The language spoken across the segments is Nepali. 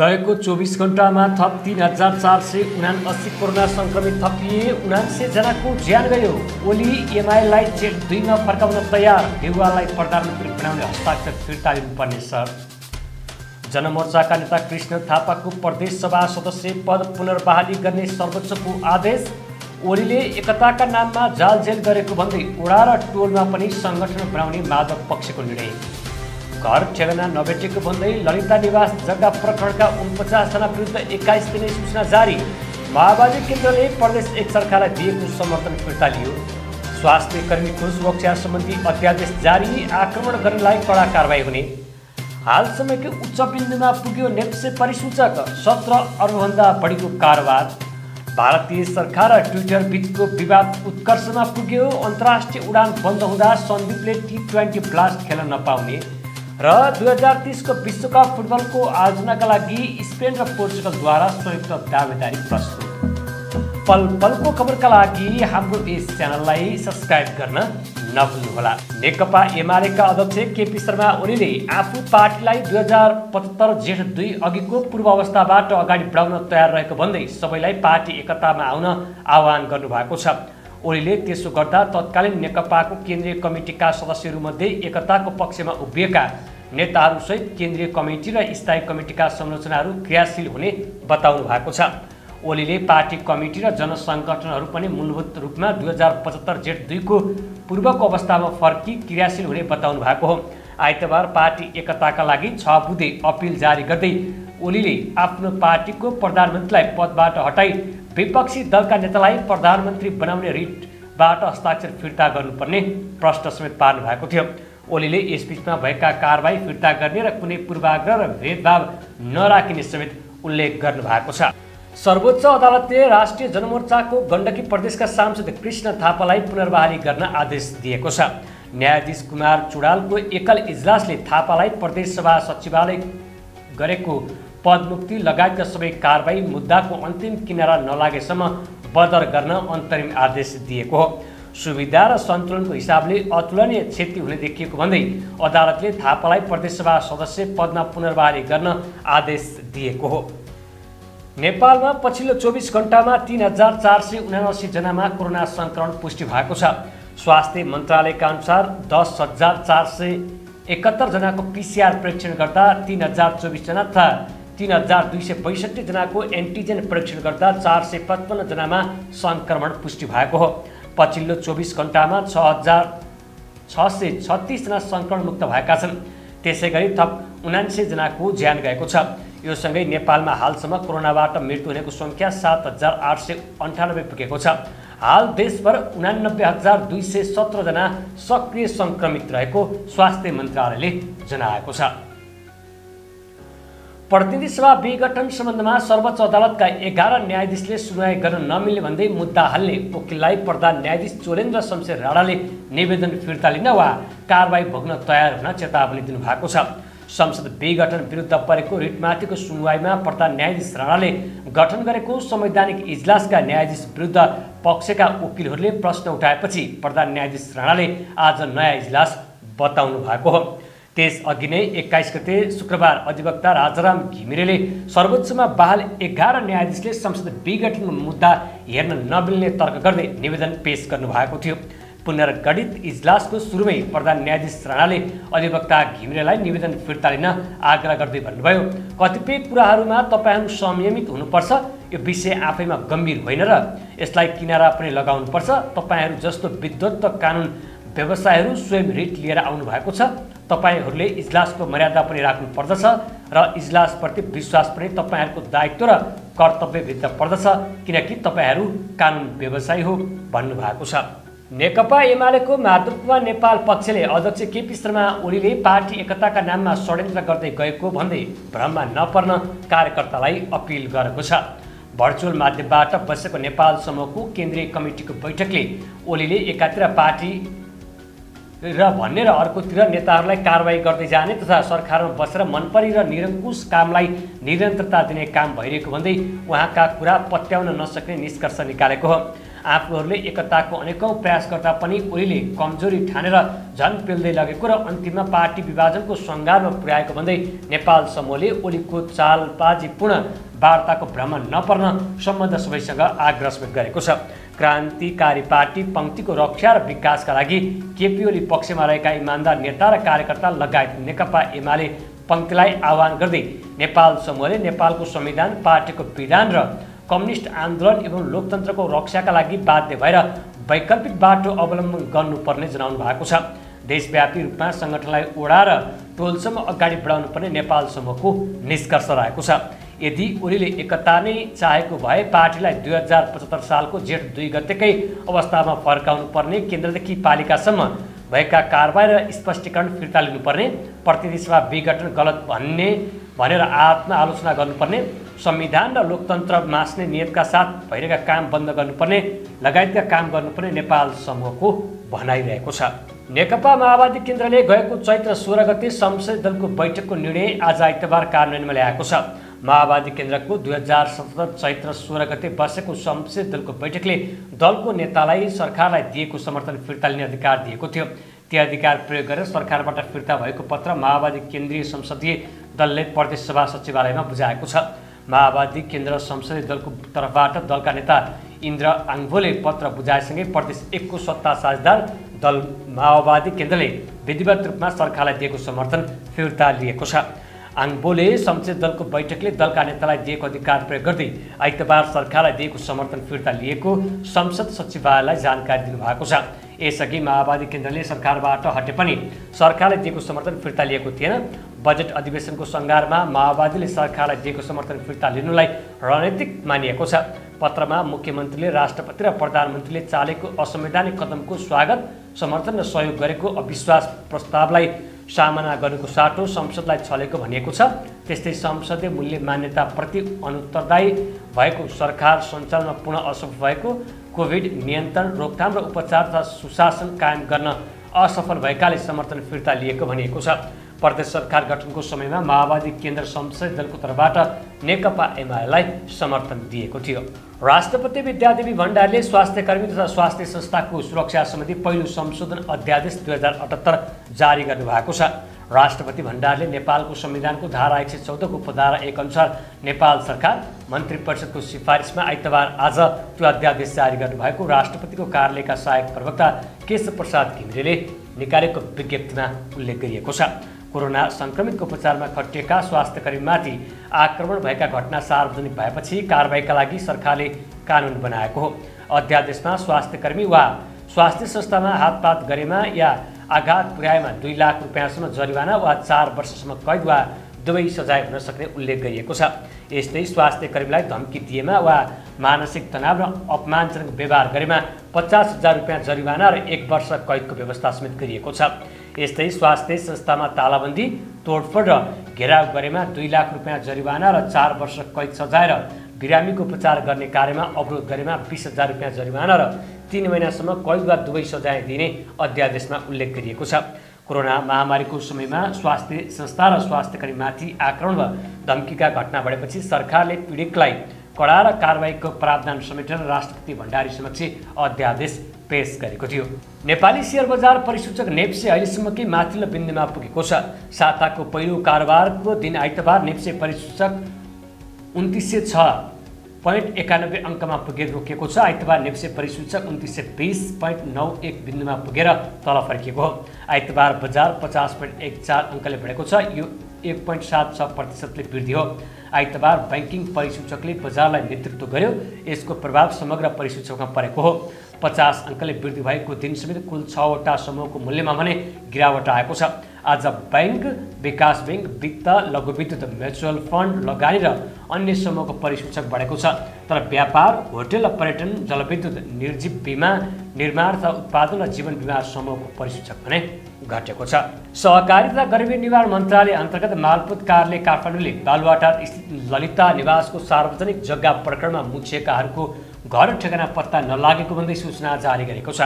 गएको 24 घण्टामा थप 3,479 कोरोना सङ्क्रमित थपिए। 79 जनाको ज्यान गयो। ओली एमआईलाई जेठ 2 मा फर्काउन तयार। देउवालाई प्रधानमन्त्री बनाउने हस्ताक्षर फिर्ता लिनुपर्ने छ। जनमोर्चाका नेता कृष्ण थापाको प्रदेश सभा सदस्य पद पुनर्बहाली गर्ने सर्वोच्चको आदेश। ओलीले एकताका नाममा जालझेल गरेको भन्दै ओडा र टोलमा पनि सङ्गठन बनाउने माधव पक्षको निर्णय। घर ठेगाना नभेटेको भन्दै ललिता निवास जग्गा प्रकरणका 49 जना विरुद्ध 21 दिने सूचना जारी। माओवादी केन्द्रले प्रदेश 1 सरकारलाई दिएको समर्थन फिर्ता लियो। स्वास्थ्य कर्मीको सुरक्षा सम्बन्धी अध्यादेश जारी। आक्रमण गर्नेलाई कडा कारबाही हुने। हालसम्मकै उच्च बिन्दुमा पुग्यो नेप्से परिसूचक। 17 अर्बभन्दा बढीको कारोबार। भारतीय सरकार र ट्विटर बीचको विवाद उत्कर्षमा पुग्यो। अन्तर्राष्ट्रिय उडान बन्द हुँदा सन्दीपले T20 ब्लास्ट खेल्न नपाउने र 2030 को विश्वकप फुटबलको आयोजनाका लागि स्पेन र पोर्चुगलद्वारा संयुक्त दावेदारी प्रस्तुत। पल पलको खबरका लागि हाम्रो यस च्यानललाई सब्स्क्राइब गर्न नभुल्नुहोला। नेकपा एमालेका अध्यक्ष केपी शर्मा ओलीले आफू पार्टीलाई 2075 जेठ 2 अघिको पूर्वावस्थाबाट अगाडि बढाउन तयार रहेको भन्दै सबैलाई पार्टी एकतामा आउन आह्वान गर्नुभएको छ। ओलीले त्यसो गर्दा तत्कालीन नेकपाको केन्द्रीय कमिटीका सदस्यहरूमध्ये एकताको पक्षमा उभिएका नेताहरूसहित केन्द्रीय कमिटी र स्थायी कमिटीका संरचनाहरू क्रियाशील हुने बताउनु भएको छ। ओलीले पार्टी कमिटी र जनसङ्गठनहरू पनि मूलभूत रूपमा 2075 जेठ 2 को पूर्वको अवस्थामा फर्की क्रियाशील हुने बताउनु भएको हो। आइतबार पार्टी एकताका लागि 6 बुँदे अपिल जारी गर्दै ओलीले आफ्नो पार्टीको प्रधानमन्त्रीलाई पदबाट हटाई विपक्षी दलका नेतालाई प्रधानमन्त्री बनाउने रिटबाट हस्ताक्षर फिर्ता गर्नुपर्ने प्रश्न समेत पार्नु भएको थियो। ओलीले यसबीचमा भएका कारबाही फिर्ता गर्ने र कुनै पूर्वाग्रह र भेदभाव नराखिने समेत उल्लेख गर्नु भएको छ। सर्वोच्च अदालतले राष्ट्रिय जनमोर्चाको गण्डकी प्रदेशका सांसद कृष्ण थापालाई पुनर्बहाली गर्न आदेश दिएको छ। न्यायाधीश कुमार चुडालको एकल इजलासले थापालाई प्रदेश सभा सचिवालय गरेको पदमुक्ति लगायतका सबै कारबाही मुद्दाको अन्तिम किनारा नलागेसम्म बदर गर्न अन्तरिम आदेश दिएको हो। सुविधा र सन्तुलनको हिसाबले अतुलनीय क्षति हुने देखिएको भन्दै अदालतले थापालाई प्रदेशसभा सदस्य पदमा पुनर्बहाली गर्न आदेश दिएको हो। नेपालमा पछिल्लो 24 घण्टामा 3,479 जनामा कोरोना सङ्क्रमण पुष्टि भएको छ। स्वास्थ्य मन्त्रालयका अनुसार 10,471 जनाको PCR परीक्षण गर्दा 3,024 जना तथा 3,262 जनाको एन्टिजेन परीक्षण गर्दा 455 जनामा सङ्क्रमण पुष्टि भएको हो। पछिल्लो 24 घण्टामा 6,636 जना सङ्क्रमण मुक्त भएका छन्। त्यसै गरी थप 79 जनाको ज्यान गएको छ। यो सँगै नेपालमा हालसम्म कोरोनाबाट मृत्यु हुनेको सङ्ख्या 7,898 पुगेको छ। हाल देशभर 89,217 जना सक्रिय सङ्क्रमित रहेको स्वास्थ्य मन्त्रालयले जनाएको छ। प्रतिनिधि सभा विघटन सम्बन्धमा सर्वोच्च अदालतका 11 न्यायाधीशले सुनवाई गर्न नमिल्ने भन्दै मुद्दा हाल्ने वकिललाई प्रधान न्यायाधीश चोलेन्द्र शमशेर राणाले निवेदन फिर्ता लिन वा कारबाही भोग्न तयार हुन चेतावनी दिनुभएको छ। संसद विघटन विरुद्ध परेको रिटमाथिको सुनवाईमा प्रधान न्यायाधीश राणाले गठन गरेको संवैधानिक इजलासका न्यायाधीश विरुद्ध पक्षका वकिलहरूले प्रश्न उठाएपछि प्रधान न्यायाधीश राणाले आज नयाँ इजलास बताउनु भएको हो। त्यसअघि नै 21 गते शुक्रबार अधिवक्ता राजाराम घिमिरेले सर्वोच्चमा बहाल 11 न्यायाधीशले संसद विघटनको मुद्दा हेर्न नमिल्ने तर्क गर्दै निवेदन पेश गर्नुभएको थियो। पुनर्गठित इजलासको सुरुमै प्रधान न्यायाधीश राणाले अधिवक्ता घिमिरेलाई निवेदन फिर्ता लिन आग्रह गर्दै भन्नुभयो, कतिपय कुराहरूमा तपाईँहरू संयमित हुनुपर्छ। यो विषय आफैमा गम्भीर होइन र यसलाई किनारा पनि लगाउनुपर्छ। तपाईँहरू जस्तो विद्वत कानुन व्यवसायहरू स्वयं रिट लिएर आउनु भएको छ। तपाईँहरूले इजलासको मर्यादा पनि राख्नु पर्दछ र इजलासप्रति विश्वास पनि तपाईँहरूको दायित्व र कर्तव्यभित्र पर्दछ, किनकि तपाईँहरू कानुन व्यवसायी हो भन्नुभएको छ। नेकपा एमालेको माधव नेपाल पक्षले अध्यक्ष केपी शर्मा ओलीले पार्टी एकताका नाममा षड्यन्त्र गर्दै गएको भन्दै भ्रममा नपर्न कार्यकर्तालाई अपिल गरेको छ। भर्चुअल माध्यमबाट बसेको नेपाल समूहको केन्द्रीय कमिटीको बैठकले ओलीले एकातिर पार्टी र भन्ने र अर्कोतिर नेताहरूलाई कारबाही गर्दै जाने तथा सरकारमा बसेर मनपरी र निरङ्कुश कामलाई निरन्तरता दिने काम भइरहेको भन्दै उहाँका कुरा पत्याउन नसक्ने निष्कर्ष निकालेको हो। आफूहरूले एकताको अनेकौं प्रयास गर्दा पनि ओलीले कमजोरी ठानेर झन पेल्दै लगेको र अन्तिममा पार्टी विभाजनको सङ्घारमा पुर्याएको भन्दै नेपाल समूहले ओलीको चालबाजीपूर्ण वार्ताको भ्रम नपर्न सम्बन्ध सबैसँग आग्रह समेत गरेको छ। क्रान्तिकारी पार्टी पंक्तिको रक्षा र विकासका लागि केपी ओली पक्षमा रहेका इमान्दार नेता र कार्यकर्ता लगायत नेकपा एमाले पंक्तिलाई आह्वान गर्दै नेपाल समूहले नेपालको संविधान, पार्टीको विधान र कम्युनिस्ट आन्दोलन एवं लोकतन्त्रको रक्षाका लागि बाध्य भएर वैकल्पिक बाटो अवलम्बन गर्नुपर्ने जनाउनु भएको छ। देशव्यापी रूपमा सङ्गठनलाई ओडा र टोलसम्म अगाडि बढाउनु पर्ने नेपाल समूहको निष्कर्ष रहेको छ। यदि ओलीले एकता नै चाहेको भए पार्टीलाई 2075 सालको जेठ 2 गतेकै अवस्थामा फर्काउनु पर्ने, केन्द्रदेखि पालिकासम्म भएका कारबाही र स्पष्टीकरण फिर्ता लिनुपर्ने, प्रतिनिधि सभा विघटन गलत भनेर आत्मआलोचना गर्नुपर्ने, संविधान र लोकतन्त्र मास्ने नियतका साथ भइरहेका काम बन्द गर्नुपर्ने लगायतका काम गर्नुपर्ने नेपाल समूहको भनाइरहेको छ। नेकपा माओवादी केन्द्रले गएको चैत्र 16 गते संसदीय दलको बैठकको निर्णय आज आइतबार कार्यान्वयनमा ल्याएको छ। माओवादी केन्द्रको 2077 चैत्र 16 गते बसेको संसदीय दलको बैठकले दलको नेतालाई सरकारलाई दिएको समर्थन फिर्ता लिने अधिकार दिएको थियो। त्यो अधिकार प्रयोग गरेर सरकारबाट फिर्ता भएको पत्र माओवादी केन्द्रीय संसदीय दलले प्रदेश सभा सचिवालयमा बुझाएको छ। माओवादी केन्द्र संसदीय दलको तर्फबाट दलका नेता इन्द्र आङभोले पत्र बुझाएसँगै प्रदेश 1 को सत्ता साझेदार दल माओवादी केन्द्रले विधिवत रूपमा सरकारलाई दिएको समर्थन फिर्ता लिएको छ। आङभोले संसदीय दलको बैठकले दलका नेतालाई दिएको अधिकार प्रयोग गर्दै आइतबार सरकारलाई दिएको समर्थन फिर्ता लिएको संसद सचिवालयलाई जानकारी दिनुभएको छ। यसअघि माओवादी केन्द्रले सरकारबाट हटे पनि सरकारले दिएको समर्थन फिर्ता लिएको थिएन। बजेट अधिवेशनको सङ्घारमा माओवादीले सरकारलाई दिएको समर्थन फिर्ता लिनुलाई रणनीतिक मानिएको छ। पत्रमा मुख्यमन्त्रीले राष्ट्रपति र प्रधानमन्त्रीले चालेको असंवैधानिक कदमको स्वागत, समर्थन र सहयोग गरेको अविश्वास प्रस्तावलाई सामना गर्नुको साटो संसदलाई छलेको भनिएको छ। त्यस्तै संसदीय मूल्य मान्यताप्रति अनुत्तरदायी भएको, सरकार सञ्चालनमा पुनः असफल भएको, कोभिड नियन्त्रण, रोकथाम र उपचार तथा सुशासन कायम गर्न असफल भएकाले समर्थन फिर्ता लिएको भनिएको छ। प्रदेश सरकार गठनको समयमा माओवादी केन्द्र संसदीय दलको तर्फबाट नेकपा एमालेलाई समर्थन दिएको थियो। राष्ट्रपति विद्यादेवी भण्डारीले स्वास्थ्यकर्मी तथा स्वास्थ्य संस्थाको सुरक्षा सम्बन्धी पहिलो संशोधन अध्यादेश 2078 जारी गर्नुभएको छ। राष्ट्रपति भण्डारीले नेपालको संविधानको धारा 114 को उपधारा 1 अनुसार नेपाल सरकार मन्त्री परिषदको सिफारिसमा आइतबार आज त्यो अध्यादेश जारी गर्नुभएको राष्ट्रपतिको कार्यालयका सहायक प्रवक्ता केशव प्रसाद घिमिरेले निकालेको विज्ञप्तिमा उल्लेख गरिएको छ। कोरोना संक्रमितको उपचारमा खटिएका स्वास्थ्यकर्मीमाथि आक्रमण भएका घटना सार्वजनिक भएपछि कारबाहीका लागि सरकारले कानुन बनाएको हो। अध्यादेशमा स्वास्थ्यकर्मी वा स्वास्थ्य संस्थामा हातपात गरेमा या आघात पुर्याएमा 2 लाख रुपियाँसम्म जरिवाना वा 4 वर्षसम्म कैद वा दुवै सजाय हुन सक्ने उल्लेख गरिएको छ। यस्तै स्वास्थ्यकर्मीलाई धम्की दिएमा वा मानसिक तनाव र अपमानजनक व्यवहार गरेमा 50,000 रुपियाँ जरिवाना र 1 वर्ष कैदको व्यवस्था समेत गरिएको छ। यस्तै स्वास्थ्य संस्थामा तालाबन्दी, तोडफोड र घेराव गरेमा 2 लाख रुपियाँ जरिवाना र 4 वर्ष कैद सजाय र बिरामीको उपचार गर्ने कार्यमा अवरोध गरेमा 20,000 रुपियाँ जरिवाना र 3 महिनासम्म कैद वा दुवै सजाय दिने अध्यादेशमा उल्लेख गरिएको छ। कोरोना महामारीको समयमा स्वास्थ्य संस्था र स्वास्थ्यकर्मीमाथि आक्रमण वा धम्कीका घटना बढेपछि सरकारले पीडितलाई कडा र कारबाहीको प्रावधान समेटेर राष्ट्रपति भण्डारी समक्ष अध्यादेश पेश गरेको थियो। नेपाली शेयर बजार परिसूचक नेप्से अहिलेसम्मकै माथिल्लो बिन्दुमा पुगेको छ। साताको पहिलो कारोबारको दिन आइतबार नेप्से परिसूचक 2906.91 अङ्कमा पुगेर रोकिएको छ। आइतबार नेप्से परिसूचक 2920.91 बिन्दुमा पुगेर तल फर्किएको हो। आइतबार बजार 50.14 अङ्कले बढेको छ। यो 1.76% वृद्धि हो। आइतबार बैंकिङ परिसूचकले बजारलाई नेतृत्व गर्यो। यसको प्रभाव समग्र परिसूचकमा परेको हो। 50 अङ्कले वृद्धि भएको दिन समेत कुल 6 वटा समूहको मूल्यमा भने गिरावट आएको छ। आज बैंक, विकास बैंक, वित्त, लघुविद्युत, म्युचुअल फन्ड, लगानी र अन्य समूहको परिसूचक बढेको छ। तर व्यापार, होटल र पर्यटन, जलविद्युत, निर्जीव बीमा, निर्माण तथा उत्पादन र जीवन बीमा समूहको परिसूचक भने घटेको छ। सहकारी तथा गरिबी निवारण मन्त्रालय अन्तर्गत मालपोत कार्यालय काठमाडौँले बालुवाटार स्थित ललिता निवासको सार्वजनिक जग्गा प्रकरणमा मुछिएकाहरूको घर ठेगाना पत्ता नलागेको भन्दै सूचना जारी गरेको छ।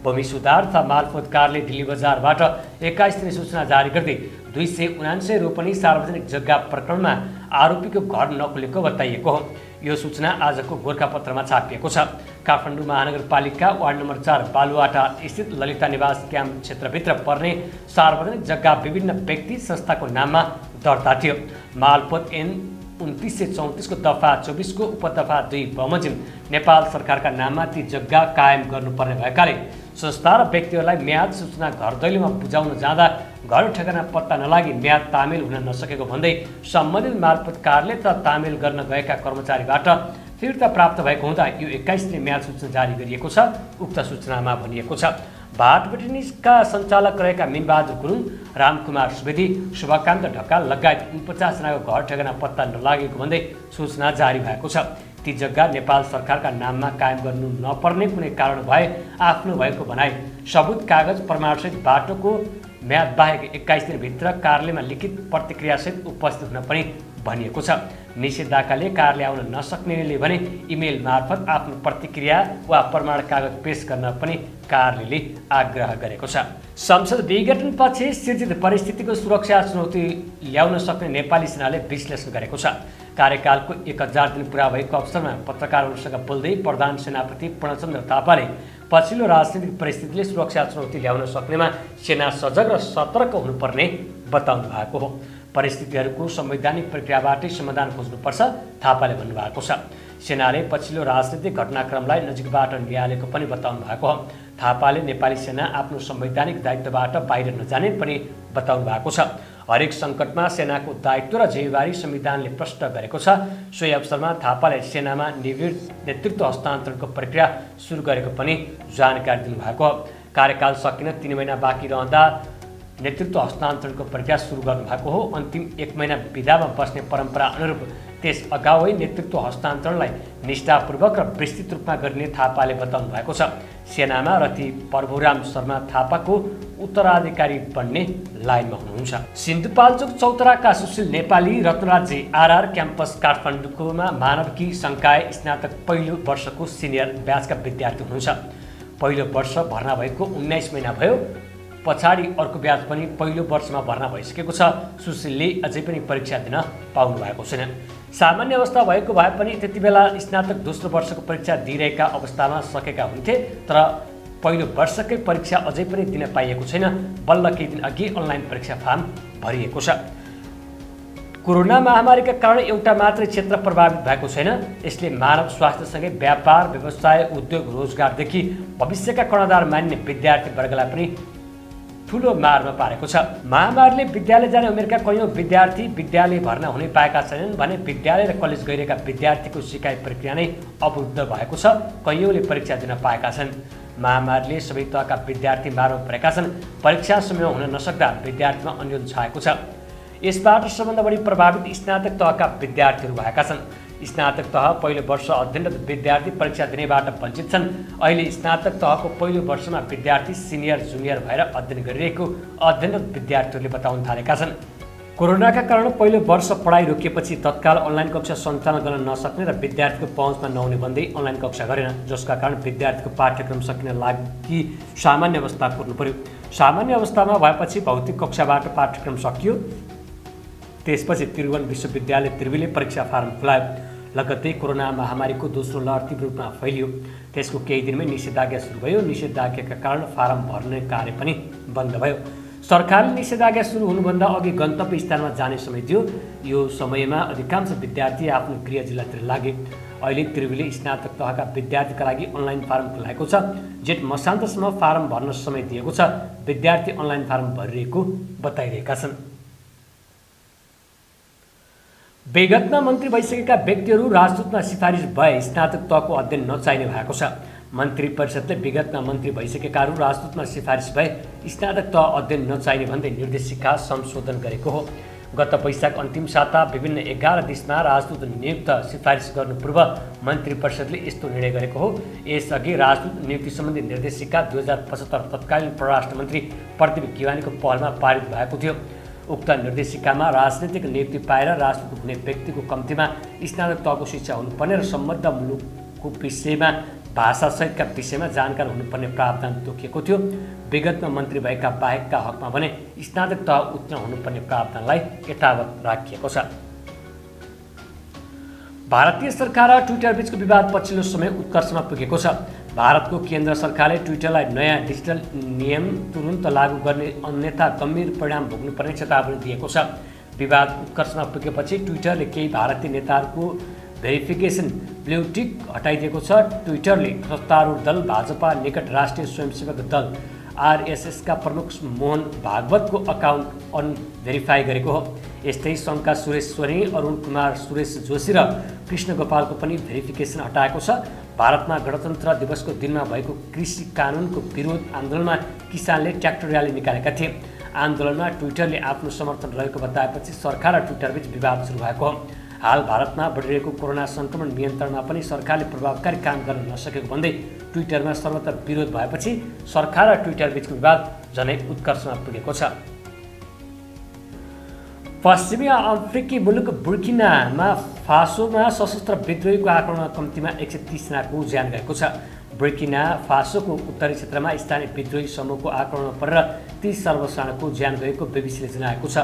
भूमि सुधार तथा मालपोत कार्यालय दिल्ली बजारबाट 21 दिने सूचना जारी गर्दै 279 रोपनी सार्वजनिक जग्गा प्रकरणमा आरोपीको घर नखुलेको बताइएको हो। यो सूचना आजको गोरखापत्रमा छापिएको छ। काठमाडौँ महानगरपालिका वार्ड नम्बर 4 बालुवाटा स्थित ललिता निवास क्याम्प क्षेत्रभित्र पर्ने सार्वजनिक जग्गा विभिन्न व्यक्ति संस्थाको नाममा दर्ता थियो। मालपोत ऐन 2934 को दफा 24 को उपदफा 2 बमोजिम नेपाल सरकारका नाममा ती जग्गा कायम गर्नुपर्ने भएकाले संस्था र व्यक्तिहरूलाई म्याद सूचना घर दैलोमा बुझाउन जाँदा घर ठेगाना पत्ता नलागी म्याद तामेल हुन नसकेको भन्दै सम्बन्धित मालपोत कार्यालय तथा तामेल गर्न गएका कर्मचारीबाट फिर्ता प्राप्त भएको हुँदा यो 21 दिने म्याद सूचना जारी गरिएको छ। उक्त सूचनामा भनिएको छ भाटबेटिनीका सञ्चालक रहेका मिनबहादुर गुरुङ, रामकुमार सुवेदी, शुभकान्त ढकाल लगायत 49 जनाको घर ठेगाना पत्ता नलागेको भन्दै सूचना जारी भएको छ। ती जग्गा नेपाल सरकारका नाममा कायम गर्नु नपर्ने कुनै कारण भए आफ्नो भएको भनाई सबुत कागज प्रमाणसहित बाटोको म्याद बाहेक 21 दिनभित्र कार्यालयमा लिखित प्रतिक्रियासहित उपस्थित हुन पनि भनिएको छ। निषेधाज्ञाले कार्यालय आउन नसक्नेले भने इमेल मार्फत आफ्नो प्रतिक्रिया वा प्रमाण कागज पेश गर्न पनि कार्यालयले आग्रह गरेको छ। संसद विघटनपछि सिर्जित परिस्थितिको सुरक्षा चुनौती ल्याउन सक्ने नेपाली सेनाले विश्लेषण गरेको छ। कार्यकालको 1000 दिन पुरा भएको अवसरमा पत्रकारहरूसँग बोल्दै प्रधान सेनापति पूर्णचन्द्र थापाले पछिल्लो राजनीतिक परिस्थितिले सुरक्षा चुनौती ल्याउन सक्नेमा सेना सजग र सतर्क हुनुपर्ने बताउनु भएको हो। परिस्थितिहरूको संवैधानिक प्रक्रियाबाटै समाधान खोज्नुपर्छ थापाले भन्नुभएको छ। सेनाले पछिल्लो राजनीतिक घटनाक्रमलाई नजिकबाट निहालेको पनि बताउनु भएको हो। थापाले नेपाली सेना आफ्नो संवैधानिक दायित्वबाट बाहिर नजाने पनि बताउनु भएको छ। हरेक सङ्कटमा सेनाको दायित्व र जिम्मेवारी संविधानले प्रष्ट गरेको छ। सोही अवसरमा थापाले सेनामा निविड नेतृत्व हस्तान्तरणको प्रक्रिया सुरु गरेको पनि जानकारी दिनुभएको हो। कार्यकाल सकिन 3 महिना बाँकी रहँदा नेतृत्व हस्तान्तरणको प्रक्रिया सुरु गर्नुभएको हो। अन्तिम 1 महिना विधामा बस्ने परम्परा अनुरूप त्यस अगावै नेतृत्व हस्तान्तरणलाई निष्ठापूर्वक र विस्तृत रूपमा गरिने थापाले बताउनु भएको छ। सेनामा रथी प्रभुराम शर्मा थापाको उत्तराधिकारी बन्ने लाइनमा हुनुहुन्छ। सिन्धुपाल्चोक चौतराका सुशील नेपाली रत्नराज आरआर क्याम्पस काठमाडौँकोमा मानविकी संकाय स्नातक पहिलो वर्षको सिनियर ब्याचका विद्यार्थी हुनुहुन्छ। पहिलो वर्ष भर्ना भएको 19 महिना भयो। पछाडि अर्को ब्याच पनि पहिलो वर्षमा भर्ना भइसकेको छ। सुशीलले अझै पनि परीक्षा दिन पाउनु भएको छैन। सामान्य अवस्था भएको भए पनि त्यति बेला स्नातक दोस्रो वर्षको परीक्षा दिइरहेका अवस्थामा सकेका हुन्थे, तर पहिलो वर्षकै परीक्षा अझै पनि दिन पाइएको छैन। बल्ल केही दिन अघि अनलाइन परीक्षा फार्म भरिएको छ। कोरोना महामारीका कारण एउटा मात्रै क्षेत्र प्रभावित भएको छैन। यसले मानव स्वास्थ्यसँगै व्यापार, व्यवसाय, उद्योग, रोजगारदेखि भविष्यका कर्णधार मानिने विद्यार्थी वर्गलाई पनि ठुलो मारमा पारेको छ। महामारीले विद्यालय जाने उमेरका कयौं विद्यार्थी विद्यालय भर्ना हुनै पाएका छैनन् भने विद्यालय र कलेज गइरहेका विद्यार्थीको सिकाइ प्रक्रिया नै अवरुद्ध भएको छ। कयौंले परीक्षा दिन पाएका छन्। महामारीले सबै तहका विद्यार्थी मारमा परेका छन्। परीक्षा समयमा हुन नसक्दा विद्यार्थीमा अन्योल छाएको छ। यसबाट सबभन्दा बढी प्रभावित स्नातक तहका विद्यार्थीहरू भएका छन्। स्नातक तह पहिलो वर्ष अध्ययनरत विद्यार्थी परीक्षा दिनेबाट वञ्चित छन्। अहिले स्नातक तहको पहिलो वर्षमा विद्यार्थी सिनियर जुनियर भएर अध्ययन गरिरहेको अध्ययनरत विद्यार्थीहरूले बताउन थालेका छन्। कोरोनाका कारण पहिलो वर्ष पढाइ रोकिएपछि तत्काल अनलाइन कक्षा सञ्चालन गर्न नसक्ने र विद्यार्थीको पहुँचमा नहुने भन्दै अनलाइन कक्षा गरेन, जसका कारण विद्यार्थीको पाठ्यक्रम सकिन लागि सामान्य अवस्था पुग्नु पर्यो। सामान्य अवस्थामा भएपछि भौतिक कक्षाबाट पाठ्यक्रम सकियो। त्यसपछि त्रिभुवन विश्वविद्यालय त्रिवीले परीक्षा फारम खुलायो। लगत्तै कोरोना महामारीको दोस्रो लहर तीव्र रूपमा फैलियो। त्यसको केही दिनमै निषेधाज्ञा सुरु भयो। निषेधाज्ञाका कारण फारम भर्ने कार्य पनि बन्द भयो। सरकारले निषेधाज्ञा सुरु हुनुभन्दा अघि गन्तव्य स्थानमा जाने समय दियो। यो समयमा अधिकांश विद्यार्थी आफ्नो गृह जिल्लातिर लागे। अहिले त्रिवीले स्नातक तहका विद्यार्थीका लागि अनलाइन फारम खुलाएको छ। जेठ मसान्तसम्म फारम भर्न समय दिएको छ। विद्यार्थी अनलाइन फारम भरिरहेको बताइरहेका छन्। विगतमा मन्त्री भइसकेका व्यक्तिहरू राजदूतमा सिफारिस भए स्नातक तहको अध्ययन नचाहिने भएको छ। मन्त्री परिषदले विगतमा मन्त्री भइसकेकाहरू राजदूतमा सिफारिस भए स्नातक तह अध्ययन नचाहिने भन्दै निर्देशिका संशोधन गरेको हो। गत वैशाख अन्तिम साता विभिन्न 11 देशमा राजदूत नियुक्त सिफारिस गर्नु पूर्व मन्त्री परिषदले यस्तो निर्णय गरेको हो। यसअघि राजदूत नियुक्ति सम्बन्धी निर्देशिका 2075 तत्कालीन परराष्ट्र मन्त्री प्रदीप गिवानीको पहलमा पारित भएको थियो। उक्त निर्देशिकामा राजनीतिक नियुक्ति पाएर राजदूत हुने व्यक्तिको कम्तीमा स्नातक तहको शिक्षा हुनुपर्ने र सम्बद्ध मुलुकको विषयमा भाषासहितका विषयमा जानकार हुनुपर्ने प्रावधान तोकिएको थियो। विगतमा मन्त्री भएका बाहेकका हकमा भने स्नातक तह उत्तीर्ण हुनुपर्ने प्रावधानलाई यथावत राखिएको छ। भारतीय सरकार र ट्विटर बीचको विवाद पछिल्लो समय उत्कर्षमा पुगेको छ। भारतको केन्द्र सरकारले ट्विटरलाई नयाँ डिजिटल नियम तुरुन्त लागू गर्ने अन्यथा गम्भीर परिणाम भोग्नुपर्ने चेतावनी दिएको छ। विवाद उत्कर्षमा पुगेपछि ट्विटरले केही भारतीय नेताहरूको भेरिफिकेसन ब्लू टिक हटाइदिएको छ। ट्विटरले सत्तारूढ दल भाजपा निकट राष्ट्रिय स्वयंसेवक दल आरएसएसका प्रमुख मोहन भागवतको अकाउन्ट अनभेरिफाई गरेको हो। यस्तै सङ्घका सुरेश सोनी, अरुण कुमार, सुरेश जोशी र कृष्ण गोपालको पनि भेरिफिकेसन हटाएको छ। भारतमा गणतन्त्र दिवसको दिनमा भएको कृषि कानुनको विरोध आन्दोलनमा किसानले ट्र्याक्टर र्याली निकालेका थिए। आन्दोलनमा ट्विटरले आफ्नो समर्थन रहेको बताएपछि सरकार र ट्विटरबीच विवाद सुरु भएको हो। हाल भारतमा बढिरहेको कोरोना सङ्क्रमण नियन्त्रणमा पनि सरकारले प्रभावकारी काम गर्न नसकेको भन्दै ट्विटरमा सर्वत्र विरोध भएपछि सरकार र ट्विटरबीचको विवाद झनै उत्कर्षमा पुगेको छ। पश्चिमी अफ्रिकी मुलुक बुर्किनामा फासोमा सशस्त्र विद्रोहीको आक्रमणमा कम्तीमा 130 जनाको ज्यान गएको छ। बुर्किना फासोको उत्तरी क्षेत्रमा स्थानीय विद्रोही समूहको आक्रमणमा परेर 30 सर्वसाधारणको ज्यान गएको बीबीसीले जनाएको छ।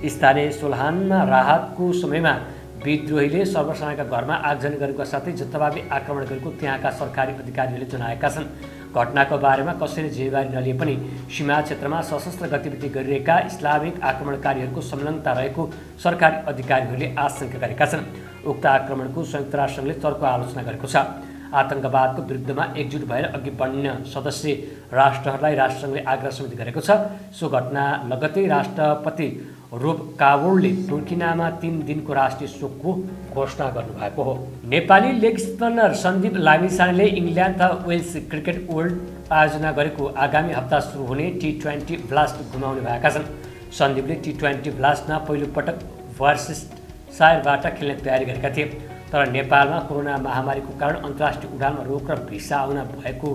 स्थानीय सोल्हानमा राहतको समयमा विद्रोहीले सर्वसाधारणका घरमा आगजनी गरेको साथै जथाभावी आक्रमण गरेको त्यहाँका सरकारी अधिकारीहरूले जनाएका छन्। घटनाको बारेमा कसैले जिम्मेवारी नलिए पनि सीमा क्षेत्रमा सशस्त्र गतिविधि गरिरहेका इस्लामिक आक्रमणकारीहरूको संलग्नता रहेको सरकारी अधिकारीहरूले आशंका गरेका छन्। उक्त आक्रमणको संयुक्त राष्ट्रसङ्घले चर्को आलोचना गरेको छ। आतंकवादको विरुद्धमा एकजुट भएर अघि बढ्न सदस्य राष्ट्रहरूलाई राष्ट्रसङ्घले आग्रह समेत गरेको छ। सो घटना लगत्तै राष्ट्रपति रोब काबोर्डले बुर्किनामा 3 दिनको राष्ट्रिय शोकको घोषणा गर्नुभएको हो। नेपाली लेग स्पिनर सन्दीप लामिछानेले इङ्ल्यान्ड तथा वेल्स क्रिकेट वर्ल्ड आयोजना गरेको आगामी हप्ता सुरु हुने T20 ब्लास्ट गुमाउने भएका छन्। सन्दीपले T20 ब्लास्टमा पहिलोपटक वर्सेस्टायरबाट खेल्ने तयारी गरेका थिए, तर नेपालमा कोरोना महामारीको कारण अन्तर्राष्ट्रिय उडानमा रोक र भिसा आउन भएको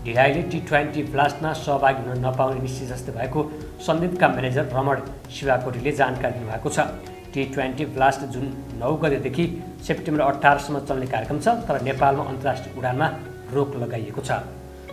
ढिलाइले T20 ब्लास्टमा सहभागी हुन नपाउने निश्चित जस्तै भएको सन्दीपका म्यानेजर रमण शिवाकोटीले जानकारी दिनुभएको छ। T20 ब्लास्ट जुन 9 गतेदेखि सेप्टेम्बर 18 सम्म चल्ने कार्यक्रम छ, तर नेपालमा अन्तर्राष्ट्रिय उडानमा रोक लगाइएको छ।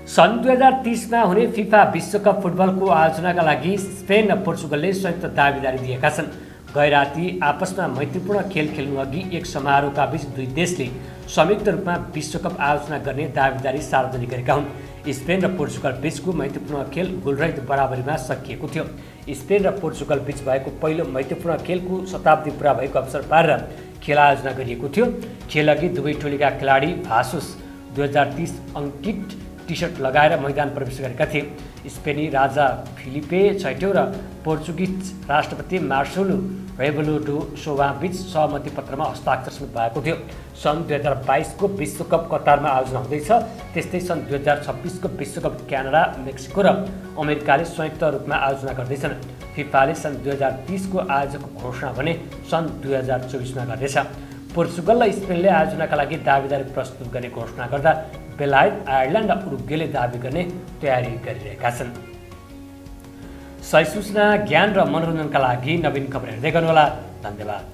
सन् 2030मा हुने फिफा विश्वकप फुटबलको आयोजनाका लागि स्पेन र पोर्चुगलले संयुक्त दाबीदारी दिएका छन्। गैराती आपसमा मैत्रीपूर्ण खेल खेल्नु अघि एक समारोहका बीच दुई देशले संयुक्त रूपमा विश्वकप आयोजना गर्ने दाबीदारी सार्वजनिक गरेका हुन्। स्पेन र पोर्चुगल बीचको मैत्रीपूर्ण खेल गोलरहित बराबरीमा सकिएको थियो। स्पेन र पोर्चुगल बीच भएको पहिलो मैत्रीपूर्ण खेलको शताब्दी पुरा भएको अवसर पारेर खेल आयोजना गरिएको थियो। खेलअघि दुवै टोलीका खेलाडी भासुस 2030 अङ्कित टी-सर्ट लगाएर मैदान प्रवेश गरेका थिए। स्पेनी राजा फिलिपे छैटौँ र पोर्चुगिज राष्ट्रपति मार्सेलो रेबेलो डो सोवा बीच सहमति पत्रमा हस्ताक्षर समेत भएको थियो। सन् 2022 को विश्वकप कतारमा आयोजना हुँदैछ। त्यस्तै सन् 2026 को विश्वकप क्यानाडा, मेक्सिको र अमेरिकाले संयुक्त रूपमा आयोजना गर्दैछन्। फिफाले सन् 2030 को आयोजकको घोषणा भने सन् 2024 मा गर्दैछ। पोर्चुगल र स्पेनले आयोजनाका लागि दाबीदारी प्रस्तुत गर्ने घोषणा गर्दा बेलायत, आयरल्यान्ड र उरुग्वेले दाबी गर्ने तयारी गरिरहेका छन्। सही सूचना, ज्ञान र मनोरञ्जनका लागि नवीन खबर हेर्दै गर्नुहोला। धन्यवाद।